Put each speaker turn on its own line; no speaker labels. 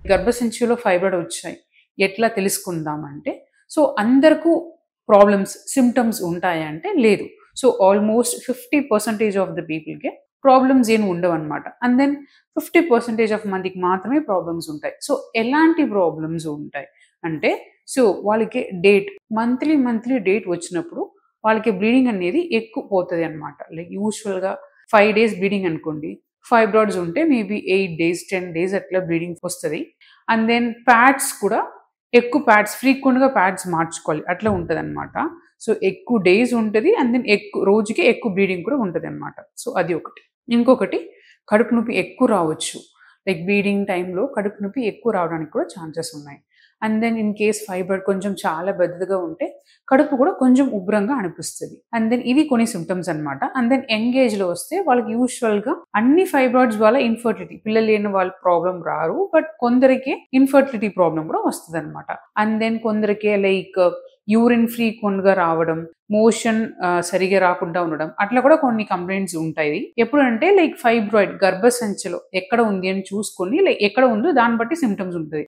గర్భసంచిలో fibroid వచ్చాయి. ఎట్లా తెలుసుకుందామంటే, so అందరకు problems, symptoms ఉంటాయా అంటే లేదు. సో ఆల్మోస్ట్ 50% ఆఫ్ ద పీపుల్‌కి ప్రాబ్లమ్స్ ఏమి ఉండవనమాట. అండ్ దెన్ 50% ఆఫ్ మందికి మాత్రమే ప్రాబ్లమ్స్ ఉంటాయి. సో ఎలాంటి ప్రాబ్లమ్స్ ఉంటాయి అంటే, సో వాళ్ళకి మంత్లీ డేట్ వచ్చినప్పుడు వాళ్ళకి బ్లీడింగ్ అనేది ఎక్కువ పోతది అనమాట. లైక్ యూజువల్‌గా 5 డేస్ బ్లీడింగ్ అనుకోండి. ఫైబ్రాయిడ్స్ ఉంటే మేబీ 8 డేస్, 10 డేస్ అట్లా బ్లీడింగ్ వస్తది. అండ్ దెన్ ప్యాడ్స్ కూడా ఎక్కువ ఫ్రీక్వెంట్‌గా ప్యాడ్స్ మార్చుకోవాలి. అట్లా ఉంటదనమాట. సో ఎక్కువ డేస్ ఉంటది. అండ్ దెన్ రోజుకి ఎక్కువ బ్లీడింగ్ కూడా ఉంటదనమాట. సో అది ఒకటి. ఇంకొకటి కడుపు నొప్పి ఎక్కువ రావచ్చు. లైక్ బ్లీడింగ్ టైంలో కడుపు నొప్పి ఎక్కువ రావడానికి కూడా ఛాన్సెస్ ఉన్నాయి. And then in case fibroid కొంచెం చాలా పెద్దగా ఉంటే కడుపు కూడా కొంచెం ఉబ్బరంగా అనిపిస్తది. అండ్ దెన్ ఇవి కొన్ని సింప్టమ్స్ అనమాట. అండ్ దెన్ యంగ్ ఏజ్‌లో వస్తే వాళ్ళకి యూజువల్‌గా అన్ని ఫైబ్రాయిడ్స్ వల్ల ఇన్‌ఫర్టిలిటీ, పిల్లలు లేని వాళ్ళ ప్రాబ్లమ్ రారు. బట్ కొందరికి ఇన్‌ఫర్టిలిటీ ప్రాబ్లమ్ కూడా వస్తదనమాట. అండ్ దెన్ కొందరికి లైక్ యూరిన్ ఫ్రీక్వెంట్‌గా రావడం, మోషన్ సరిగ్గా రాకుండా ఉండడం, అట్లా కూడా కొన్ని కంప్లెయింట్స్ ఉంటాయి. ఎప్పుడంటే లైక్ ఫైబ్రాయిడ్ గర్భసంచిలో ఎక్కడ ఉంది అని చూసుకొని, లైక్ ఎక్కడ ఉందో దాన్ని బట్టి సింప్టమ్స్ ఉంటది.